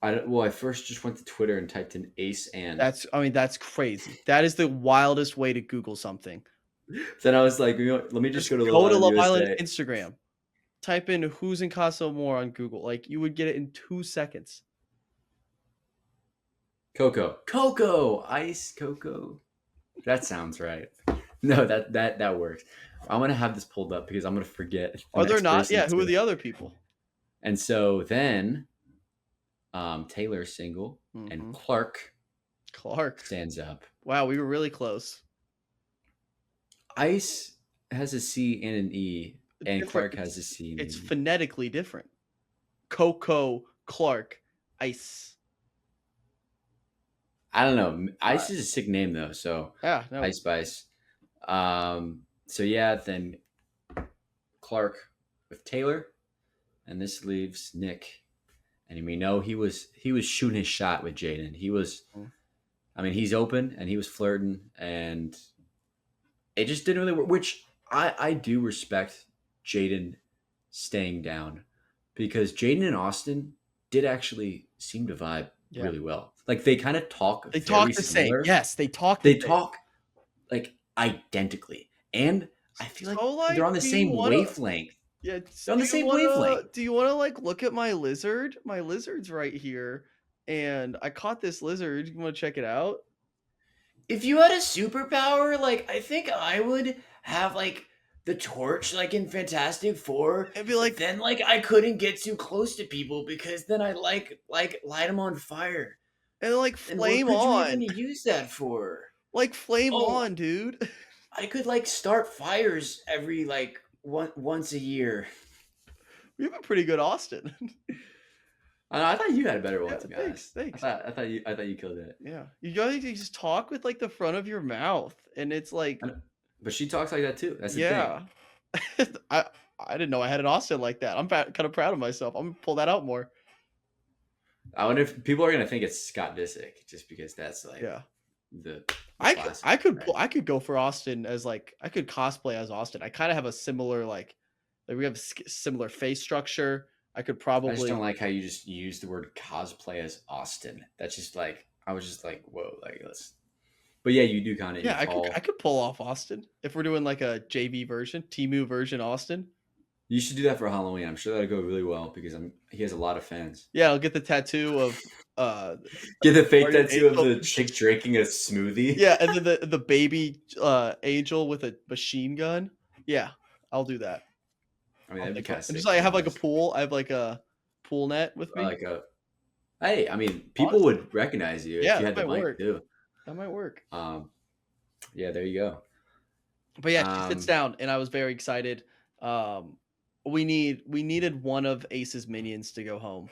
I first just went to Twitter and typed in Ace and That's crazy. That is the wildest way to Google something. then I was like, you know, let me just go to Love Go to Island Love Island USA. Instagram. Type in who's in Casa Amor on Google. Like you would get it in 2 seconds. Coco, Ice Coco. That sounds right. No, that works. I'm gonna have this pulled up because I'm gonna forget. Are there next not? person Yeah, who are to- the other people? And so then, Taylor's single and Mhm. Clark Clark. stands up. Wow, we were really close. Ice has a C and an E, and Different- Clark has a C and It's an E. phonetically different. Coco, Clark, Ice. I don't know. Ice is a sick name though, so Yeah, no. Ice Spice. So yeah, then Clark with Taylor, and this leaves Nick. And we know he was shooting his shot with Jaden. He was, Mhm. I mean, he's open and he was flirting, and it just didn't really work. Which I do respect Jaden staying down because Jaden and Austin did actually seem to vibe Yeah. really well. Like they kind of talk. They very talk the same. similar. Yes, they talk. They talk like identically, and I feel like So, like, they're on the do you same wanna- wavelength. Yeah, They're on the same wavelength. Do you want to like look at my lizard? My lizard's right here, and I caught this lizard. You want to check it out? If you had a superpower, like I think I would have like the torch, like in Fantastic Four. I'd be like, Then like I couldn't get too close to people because then I like light them on fire. and like And what flame could on, you even use that for? like flame Oh. on, dude. I could like start fires every like once a year. We have a pretty good Austin. I thought you had a better one, Yeah, to be honest. thanks. I thought you killed it. Yeah, you gotta just talk with like the front of your mouth, and it's like, But she talks like that too. That's the thing. yeah. I didn't know I had an Austin like that. I'm kind of proud of myself. I'm gonna pull that out more. I wonder if people are gonna think it's Scott Disick just because that's like Yeah. the I classic, could right? I could go for Austin as like I could cosplay as Austin. I kind of have a similar like we have a similar face structure. I could I just probably don't like how you just use the word cosplay as Austin. That's just like I was just like, whoa, like let's. But yeah, you do kind of. yeah I could pull off Austin if we're doing like a JV version, Timu version Austin. You should do that for Halloween. I'm sure that'll go really well because he has a lot of fans. Yeah, I'll get the tattoo of Get the fake Guardian tattoo of Angel. the chick drinking a smoothie. yeah, and then the baby angel with a machine gun. Yeah, I'll do that. I mean that'd be kind of sick. Just like I have like a pool. I have like a pool net with me. like a. Hey, I mean, people would recognize you Yeah, if you had that the might mic work. too. That might work. Yeah, there you go. But yeah, she sits Um, down, and I was very excited. We needed one of Ace's minions to go home,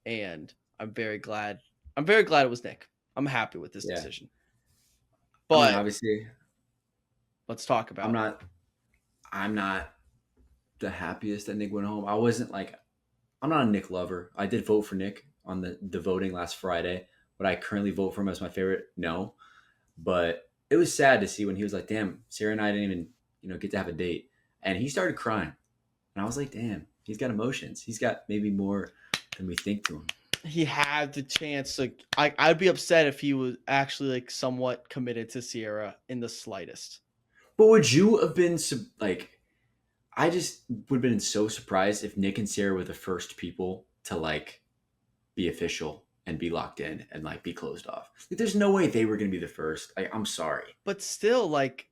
and I'm very glad. I'm very glad it was Nick. I'm happy with this Yeah. decision. I mean, But obviously, let's talk about. I'm not the happiest that Nick went home. I'm not a Nick lover. I did vote for Nick on the voting last Friday. Would I currently vote for him as my favorite? No. But it was sad to see when he was like, damn, Sarah and I didn't even, get to have a date. And he started crying. And I was like, damn, he's got emotions. He's got maybe more than we think to him. He had the chance. Like, I'd be upset if he was actually like somewhat committed to Sierra in the slightest. But would you have been like? I just would have been so surprised if Nick and Sarah were the first people to like be official and be locked in and like be closed off. Like, there's no way they were going to be the first. I'm sorry. But still, like,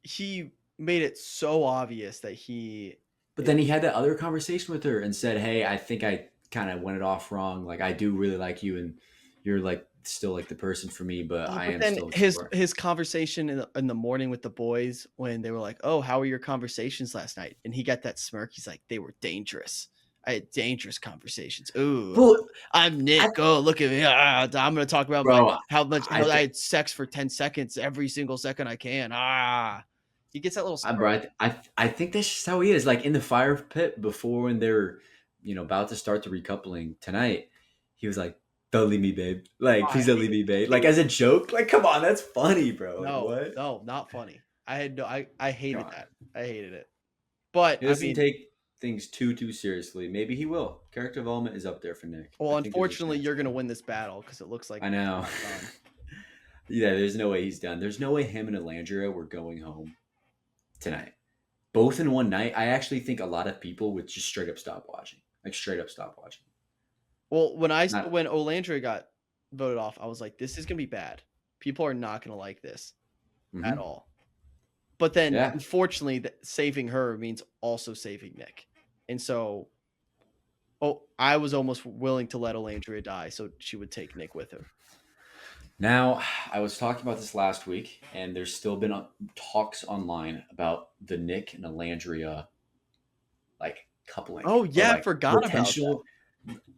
he made it so obvious that he. But then he had that other conversation with her and said, "Hey, I think I kind of went it off wrong. Like I do really like you, and you're like still like the person for me, but I But am then still his exploring." his conversation in the morning with the boys when they were like, "Oh, how were your conversations last night?" And he got that smirk. He's like, "They were dangerous. I had dangerous conversations. Ooh, Well, I'm I, Nick. Oh, look at me. I'm gonna talk about my bro, I how I think had sex for 10 seconds every single second I can. Ah." He gets that little I, smirk. bro, I think that's just how he is. Like in the fire pit before when they're about to start the recoupling tonight, he was like, "Don't leave me, babe. Like I please don't leave me, babe." Like as a joke. Like come on, that's funny, bro. Like No, what? no, not funny. I had no I Come hated on. that. I hated it. But He I doesn't mean, take things too seriously. Maybe he will. Character development is up there for Nick. well, I think there's a unfortunately, chance you're gonna there. win this battle because it looks like I he's know. not done. Yeah, there's no way he's done. There's no way him and Elandria were going home tonight. Both in one night. I actually think a lot of people would just straight up stop watching. Like straight up stop watching. Well, Not. when Olandra got voted off, I was like, this is gonna be bad. People are not gonna like this at Hmm. all. But then, Yeah. unfortunately, saving her means also saving Nick, and so I was almost willing to let Olandria die so she would take Nick with her. Now, I was talking about this last week, and there's still been talks online about the Nick and Elandria like coupling Oh or yeah, I like forgot about that. potential.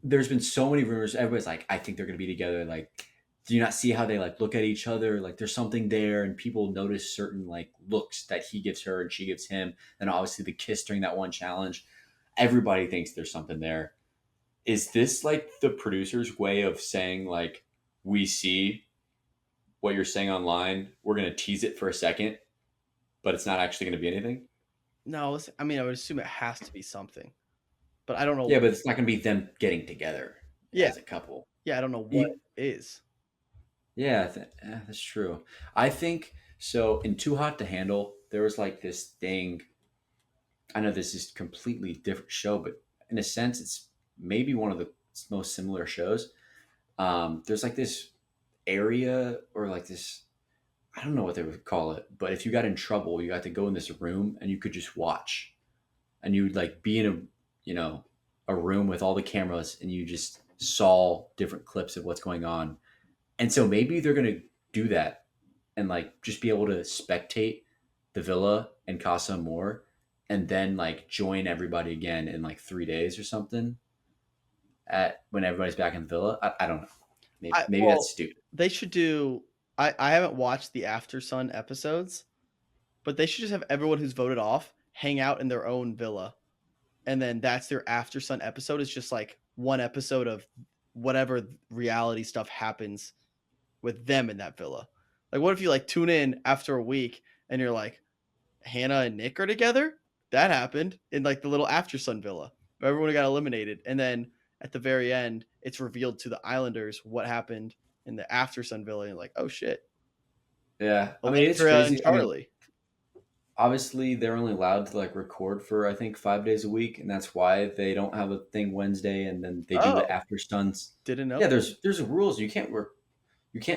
There's been so many rumors. Everybody's like, I think they're gonna be together. Like, do you not see how they like look at each other? Like, there's something there, and people notice certain like looks that he gives her and she gives him. And obviously the kiss during that one challenge. Everybody thinks there's something there. Is this like the producer's way of saying like we see what you're saying online? We're gonna tease it for a second, but it's not actually gonna be anything. No, I mean, I would assume it has to be something, but I don't know. Yeah, but it's not gonna be them getting together Yeah, as a couple. yeah, I don't know what You, it is. Yeah, that's true. I think so. In Too Hot to Handle, there was like this thing. I know this is completely different show, but in a sense, it's maybe one of the most similar shows. There's like this area or like this. I don't know what they would call it, but if you got in trouble, you got to go in this room and you could just watch, and you would like be in a room with all the cameras, and you just saw different clips of what's going on. And so maybe they're gonna do that and like just be able to spectate the villa and Casa Amor and then like join everybody again in like 3 days or something at when everybody's back in the villa. I don't know. Maybe Well, that's stupid. they should do. I haven't watched the After Sun episodes, but they should just have everyone who's voted off hang out in their own villa, and then that's their After Sun episode. It's just like one episode of whatever reality stuff happens with them in that villa. Like, what if you like tune in after a week and you're like, Hannah and Nick are together? That happened in like the little After Sun villa. Everyone got eliminated, and then at the very end, it's revealed to the Islanders what happened in the After Sun villa. And you're like, oh shit, Yeah. I mean it's Elandria and crazy. I mean, Charlie. obviously they're only allowed to like record for I think 5 days a week, and that's why they don't have a thing Wednesday and then they do the Oh, after stunts. didn't know Yeah, that. there's rules. You can't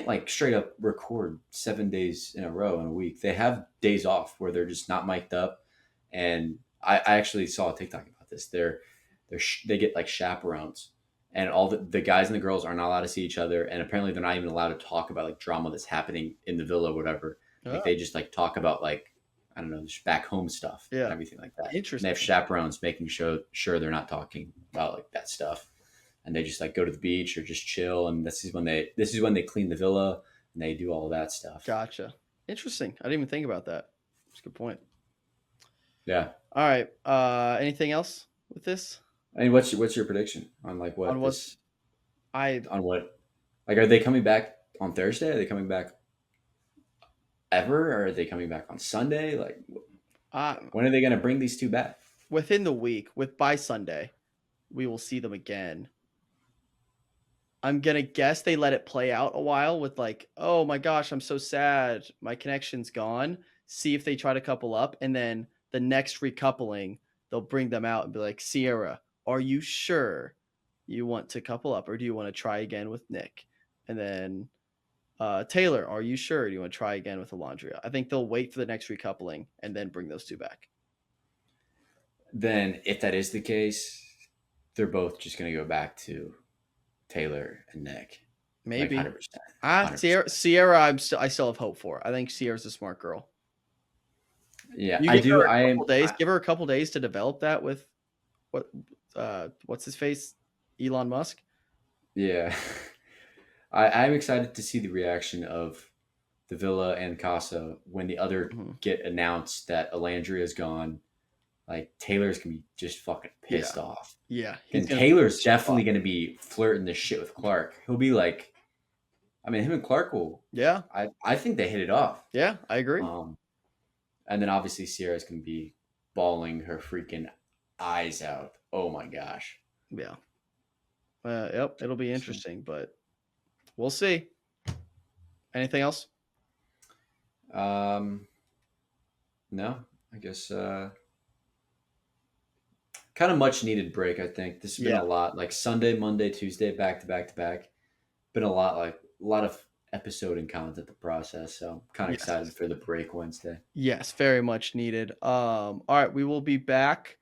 like straight up record 7 days in a row in a week. They have days off where they're just not mic'd up. And I actually saw a TikTok about this. They get like chaperones, and all the guys and the girls are not allowed to see each other. And apparently they're not even allowed to talk about like drama that's happening in the villa or whatever. Like Oh, they just like talk about like I don't know, just back home stuff and yeah, everything like that. And they have interesting. chaperones making sure they're not talking about like that stuff, and they just like go to the beach or just chill. And this is when they clean the villa and they do all that stuff. Gotcha. Interesting. I didn't even think about that. That's a good point. Yeah. All right. Anything else with this? I mean, what's your prediction on like On what what this I on what like are they coming back on Thursday? Are they coming back ever? Or are they coming back on Sunday? Like uh, when are they going to bring these two back? within the week, by Sunday, we will see them again. I'm going to guess they let it play out a while with like, oh my gosh, I'm so sad. My connection's gone. See if they try to couple up. And then the next recoupling, they'll bring them out and be like, Sierra, are you sure you want to couple up or do you want to try again with Nick? And then Taylor, are you sure? Do you want to try again with Alondria? I think they'll wait for the next recoupling and then bring those two back. Then, if that is the case, they're both just going to go back to Taylor and Nick. Maybe. Like 100%. Sierra, I still have hope for. I think Sierra's a smart girl. Yeah, I do. Give her a couple days to develop that with what's his face, Elon Musk. Yeah, I'm excited to see the reaction of the Villa and Casa when the other get announced that Alandria is gone. Like Taylor's gonna be just fucking pissed off. Yeah, and Taylor's definitely gonna be flirting this shit with Clark. He'll be like, I mean, him and Clark will. Yeah, I think they hit it off. Yeah, I agree. And then obviously Sierra's gonna be bawling her freaking eyes out. Oh my gosh. Yeah. Yep, it'll be interesting, but we'll see. Anything else? No, I guess kind of much needed break. I think this has been a lot. Like Sunday, Monday, Tuesday, back to back. Been a lot of episode and content to process. So I'm kind of excited for the break Wednesday. Yes, very much needed. All right, we will be back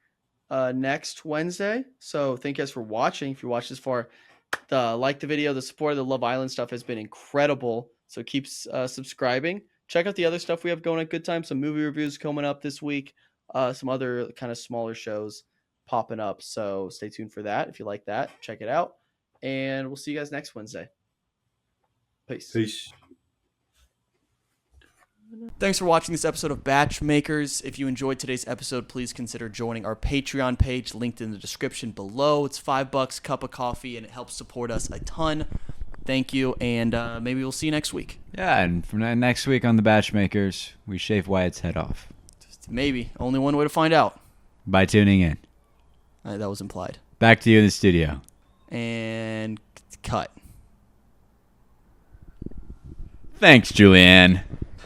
next Wednesday. So thank you guys for watching. If you watched this far, like the video, the support of the Love Island stuff has been incredible. So keep subscribing. Check out the other stuff we have going at Good Time. Some movie reviews coming up this week. Some other kind of smaller shows popping up. So stay tuned for that. If you like that, check it out. And we'll see you guys next Wednesday. Peace. Thanks for watching this episode of BachMakers. If you enjoyed today's episode, please consider joining our Patreon page linked in the description below. It's $5, cup of coffee, and it helps support us a ton. Thank you, and maybe we'll see you next week. Yeah, and from next week on the BachMakers, we shave Wyatt's head off. Maybe. Only one way to find out. By tuning in. That was implied. Back to you in the studio. And cut. Thanks, Julianne.